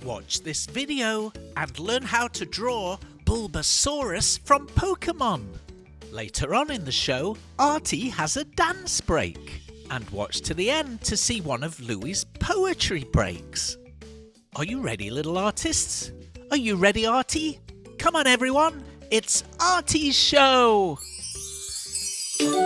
Watch this video and learn how to draw Bulbasaurus from Pokemon. Later on in the show, Artie has a dance break. And watch to the end to see one of Louie's poetry breaks. Are you ready, little artists? Are you ready, Artie? Come on, everyone. It's Artie's show. Come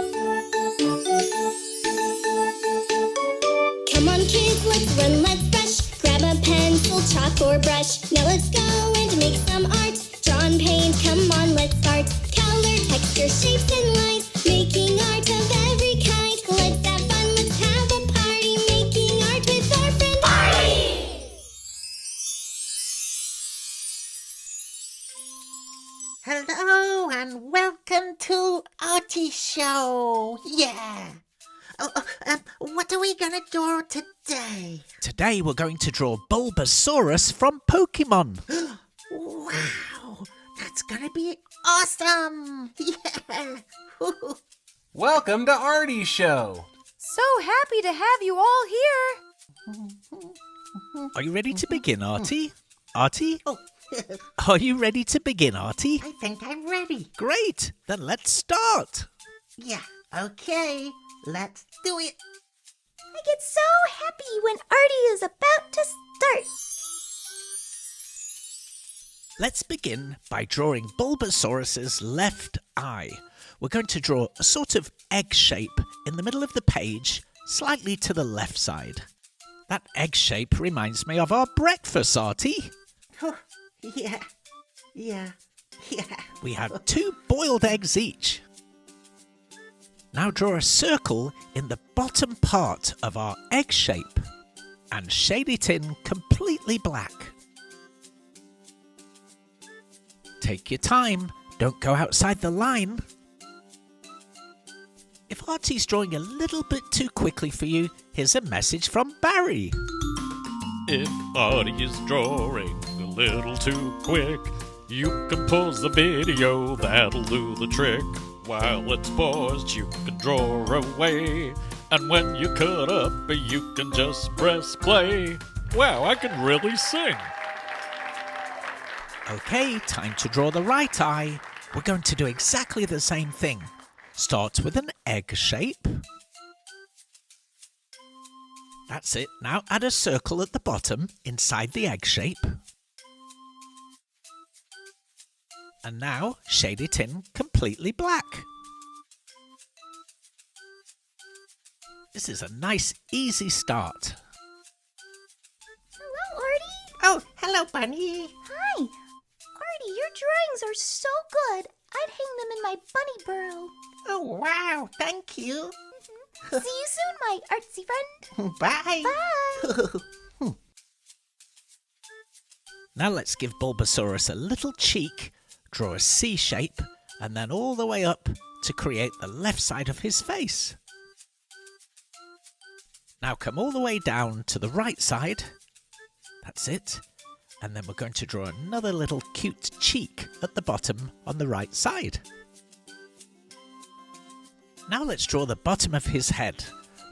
on, kids, let's run, let's brush. Grab a pencil, chalk, or brush. Now let's go and make some art. Draw and paint, come on, let's start. Color, texture, shapes, and lines. Making art of every kind. Let's have fun, let's have a party. Making art with our friend Artie! Hello and welcome to Artie's show. Yeah. What are we gonna draw today? Today we're going to draw Bulbasaurus from Pokemon. Wow, that's gonna be awesome. Yeah. Welcome to Artie's show. So happy to have you all here. Are you ready to begin, Artie? Artie? Oh. Are you ready to begin, Artie? I think I'm ready. Great, then let's start. Yeah, okay. Let's do it. I get so happy when Artie is about to start. Let's begin by drawing Bulbasaurus's left eye. We're going to draw a sort of egg shape in the middle of the page, slightly to the left side. That egg shape reminds me of our breakfast, Artie. Oh, yeah. We had 2 boiled eggs each. Now draw a circle in the bottom part of our egg shape and shade it in completely black. Take your time, don't go outside the line. If Artie's drawing a little bit too quickly for you, here's a message from Barry. If Artie is drawing a little too quick, you can pause the video, that'll do the trick. While it's paused, you can draw away, and when you cut up, you can just press play. Wow, I can really sing. Okay, time to draw the right eye. We're going to do exactly the same thing. Start with an egg shape. That's it. Now add a circle at the bottom inside the egg shape. And now shade it in completely black. This is a nice, easy start. Hello, Artie. Oh, hello, Bunny. Hi. Artie, your drawings are so good. I'd hang them in my bunny burrow. Oh, wow, thank you. See you soon, my artsy friend. Bye. Bye. Now let's give Bulbasaurus a little cheek, draw a C shape, and then all the way up to create the left side of his face. Now come all the way down to the right side. That's it. And then we're going to draw another little cute cheek at the bottom on the right side. Now let's draw the bottom of his head.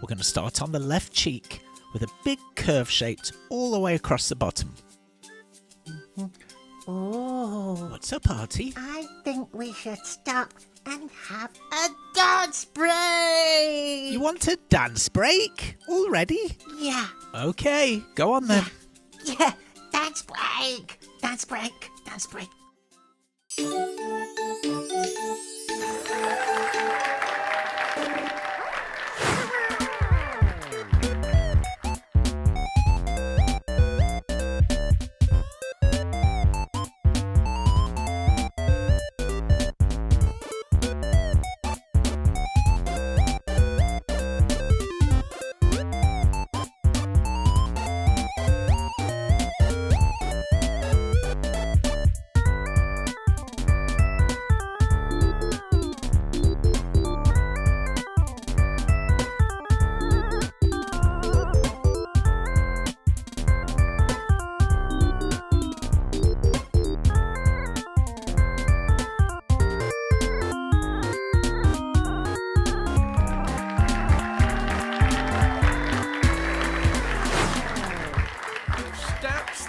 We're going to start on the left cheek with a big curve shaped all the way across the bottom. Oh, What's up, Artie? I think we should stop and have a dance break. You want a dance break already? Yeah, Okay, go on then. yeah, dance break. Dance break. Dance break.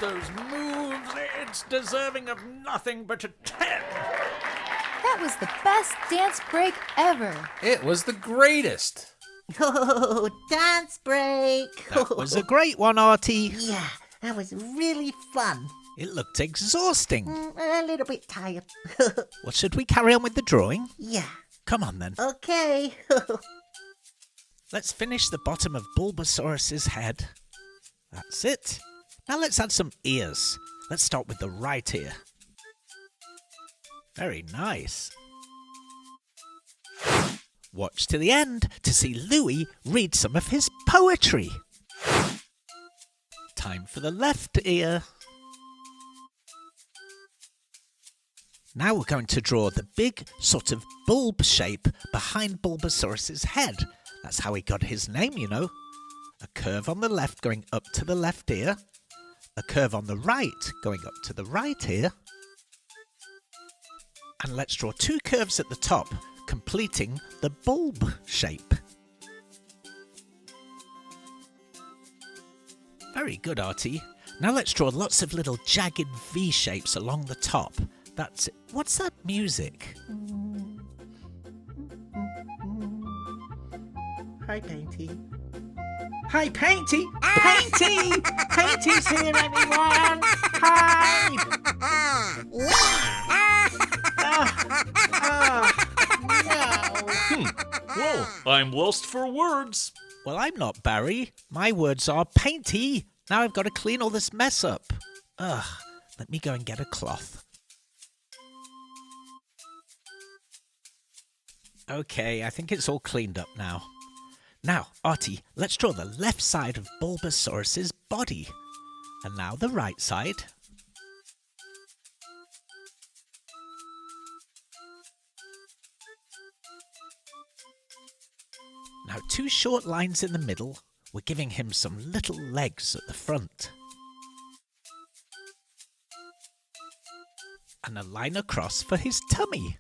those moves. It's deserving of nothing but a 10. That was the best dance break ever. It was the greatest. Oh, dance break. That was a great one, Artie. Yeah, that was really fun. It looked exhausting. A little bit tired. Well, should we carry on with the drawing? Yeah, Come on then. okay. Let's finish the bottom of Bulbasaurus's head. That's it. Now let's add some ears. Let's start with the right ear. Very nice. Watch to the end to see Louis read some of his poetry. Time for the left ear. Now we're going to draw the big sort of bulb shape behind Bulbasaurus's head. That's how he got his name, you know. A curve on the left going up to the left ear. A curve on the right going up to the right ear. And let's draw two curves at the top, completing the bulb shape. Very good, Artie. Now let's draw lots of little jagged V shapes along the top. That's it. What's that music? Hi, Painty. Hi, Painty! Painty! Painty's here, anyone? Hi! No. Well, I'm lost for words. Well, I'm not Barry. My words are painty. Now I've got to clean all this mess up. Ugh, let me go and get a cloth. Okay, I think it's all cleaned up now. Now, Artie, let's draw the left side of Bulbasaurus's body. And now the right side. Now, two short lines in the middle. We're giving him some little legs at the front. And a line across for his tummy.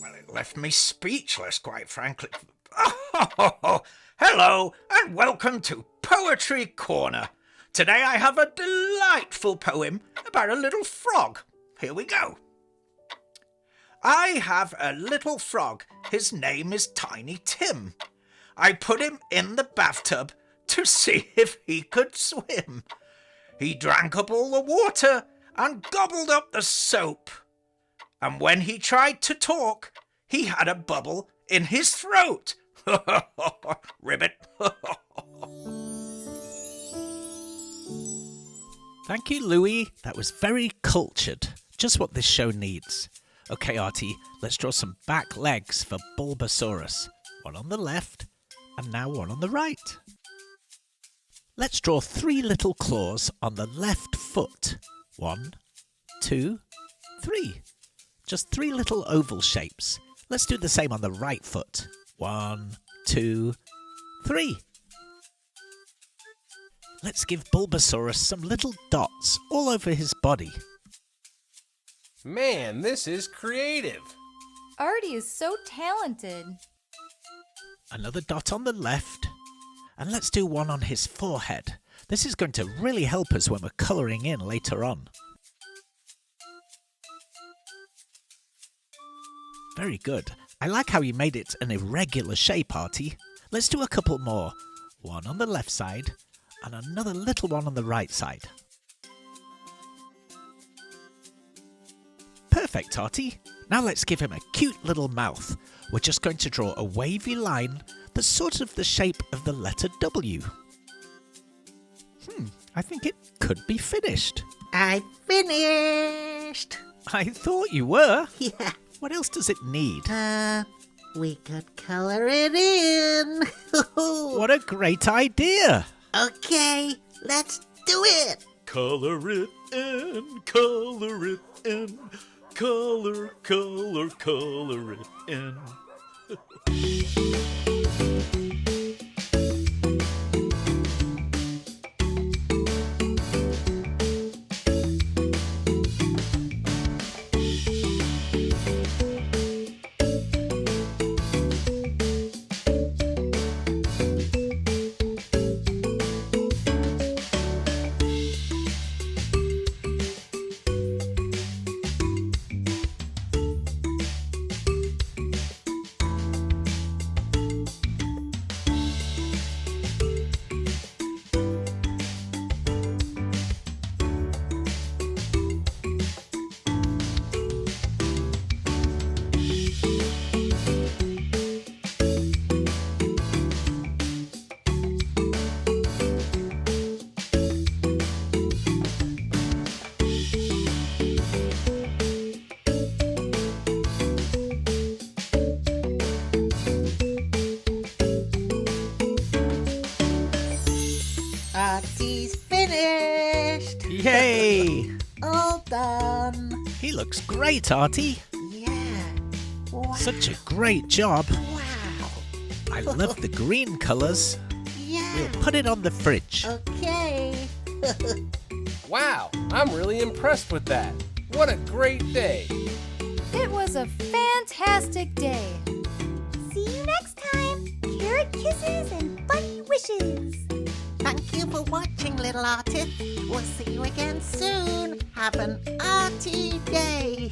Well, it left me speechless, quite frankly. Oh, hello, and welcome to Poetry Corner. Today I have a delightful poem about a little frog. Here we go. I have a little frog. His name is Tiny Tim. I put him in the bathtub to see if he could swim. He drank up all the water and gobbled up the soap. And when he tried to talk, he had a bubble in his throat. Ribbit. Thank you, Louis. That was very cultured. Just what this show needs. Okay, Artie, let's draw some back legs for Bulbasaurus. One on the left, and now one on the right. Let's draw 3 little claws on the left foot. 1, 2, 3. Just 3 little oval shapes. Let's do the same on the right foot. 1, 2, 3. Let's give Bulbasaurus some little dots all over his body. Man, this is creative. Artie is so talented. Another dot on the left. And let's do one on his forehead. This is going to really help us when we're colouring in later on. Very good. I like how you made it an irregular shape, Artie. Let's do a couple more. One on the left side and another little one on the right side. Perfect, Artie. Now let's give him a cute little mouth. We're just going to draw a wavy line that's sort of the shape of the letter W. I think it could be finished. I finished. I thought you were. Yeah. What else does it need? We could color it in. What a great idea! Okay, let's do it. Color it in, color it in. Color, color, color it in. looks great, Artie. Yeah. Wow. Such a great job. Wow. I love the green colours. Yeah. We'll put it on the fridge. Okay. Wow, I'm really impressed with that. What a great day. It was a fantastic day. See you next time. Carrot kisses and bunny wishes. Thank you for watching, little artist. We'll see you again soon. Have an arty day.